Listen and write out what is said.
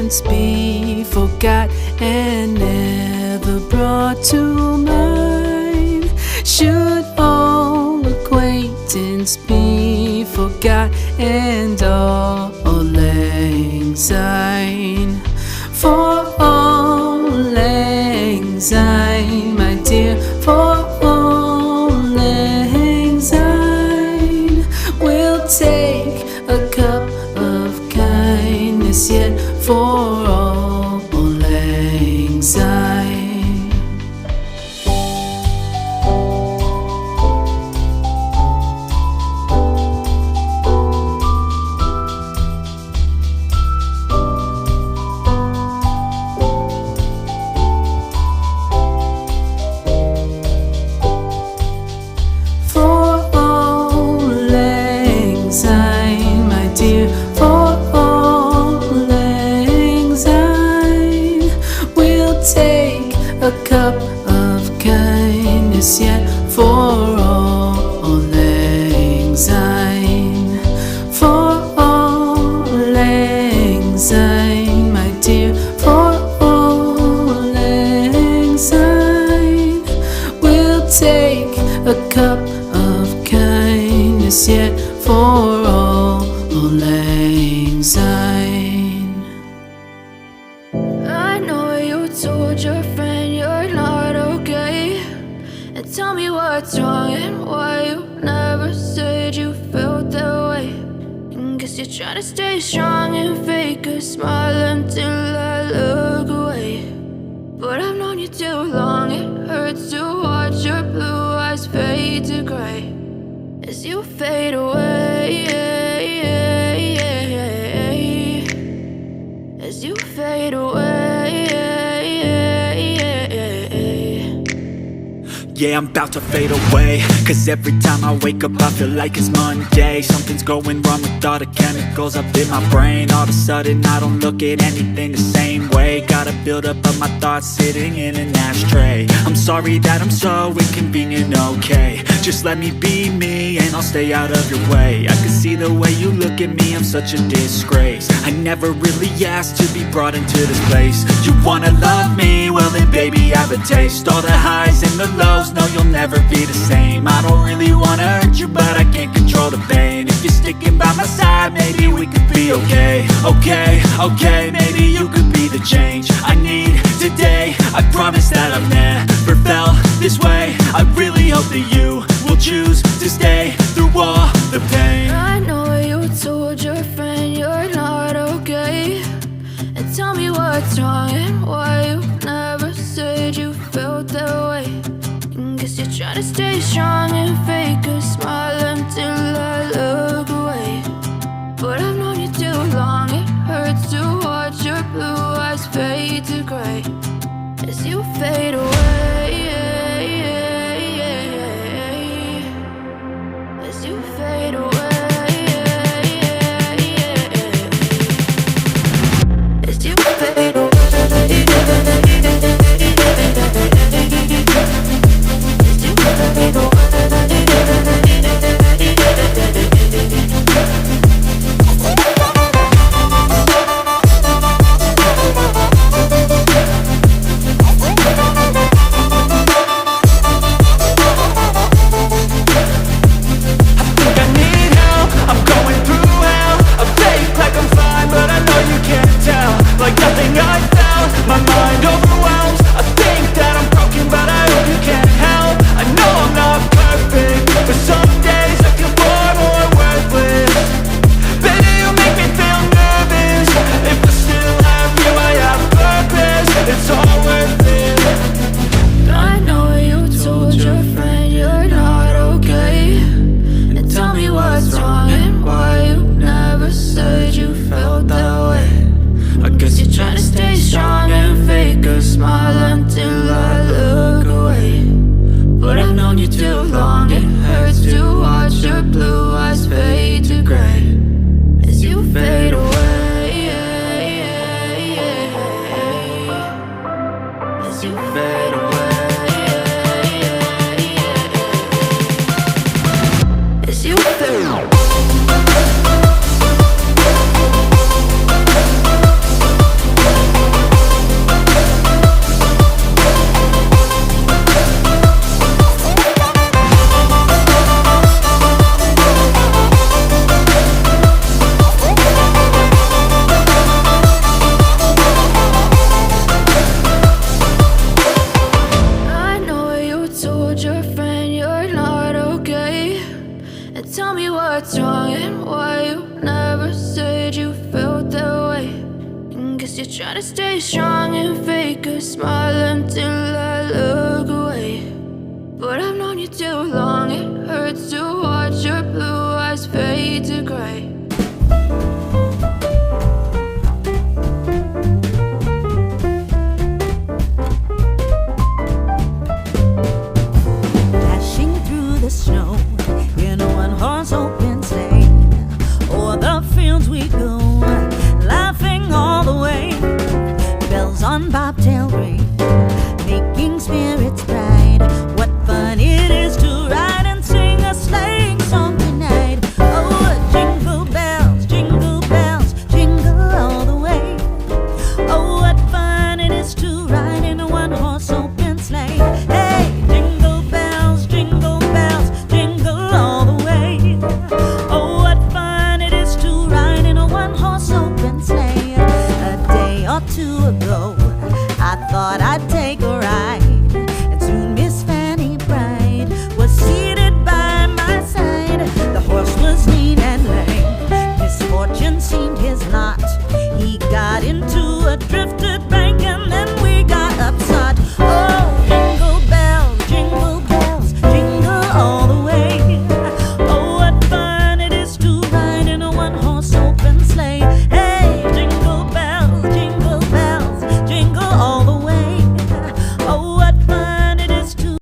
acquaintance be forgot and never brought to mind? Should all acquaintance be forgot and all lang syne? For all lang syne, my dear, for all lang syne, we'll take a cup of kindness yet for all lang syne. A cup of kindness yet for all lang syne. For all lang syne, my dear, for all lang syne, we'll take a cup of kindness yet for all lang syne. I know you told your friend you're not okay, and tell me what's wrong and why you never said you felt that way. And guess you're trying to stay strong and fake a smile until I look away. But I've known you too long, it hurts to watch your blue eyes fade to gray as you fade away, as you fade away. Yeah, I'm about to fade away, cause every time I wake up I feel like it's Monday. Something's going wrong with all the chemicals up in my brain. All of a sudden I don't look at anything the same way. Got a buildup of my thoughts sitting in an ashtray. I'm sorry that I'm so inconvenient, okay. Just let me be me and I'll stay out of your way. I can see the way you look at me, I'm such a disgrace. I never really asked to be brought into this place. You wanna love me? Well then baby have a taste. All the highs and the lows, no you'll never be the same. I don't really wanna hurt you but I can't control the pain. If you're sticking by my side maybe we could be okay. Okay, maybe you could be the change I need today. I promise that I've never felt this way. I really hope that you will choose to stay through all the pain. I know you told your friend you're not okay, and tell me what's wrong and why you never said you felt that way. And guess you're trying to stay strong and fake a smile until I look away. But I've known you too long, it hurts to watch your blue eyes fade to gray as you fade away, as you fade away, as you fade away. you. what's wrong and why you never said you felt that way. Guess you're trying to stay strong and fake a smile until I look away. But I've known you too long, it hurts to watch your blue eyes fade to gray. Dashing through the snow in a one-horse open sleigh, o'er the fields we go, laughing all the way. Bells on bobtail ring, making spirits bright. What fun it is to ride and sing a sleighing song tonight. Oh, jingle bells, jingle all the way. Oh, what fun it is to ride in a one-horse open sleigh. Hey, jingle bells, jingle all the way. Oh, what fun it is to ride in a one-horse open sleigh. A day or two ago, I thought I'd take a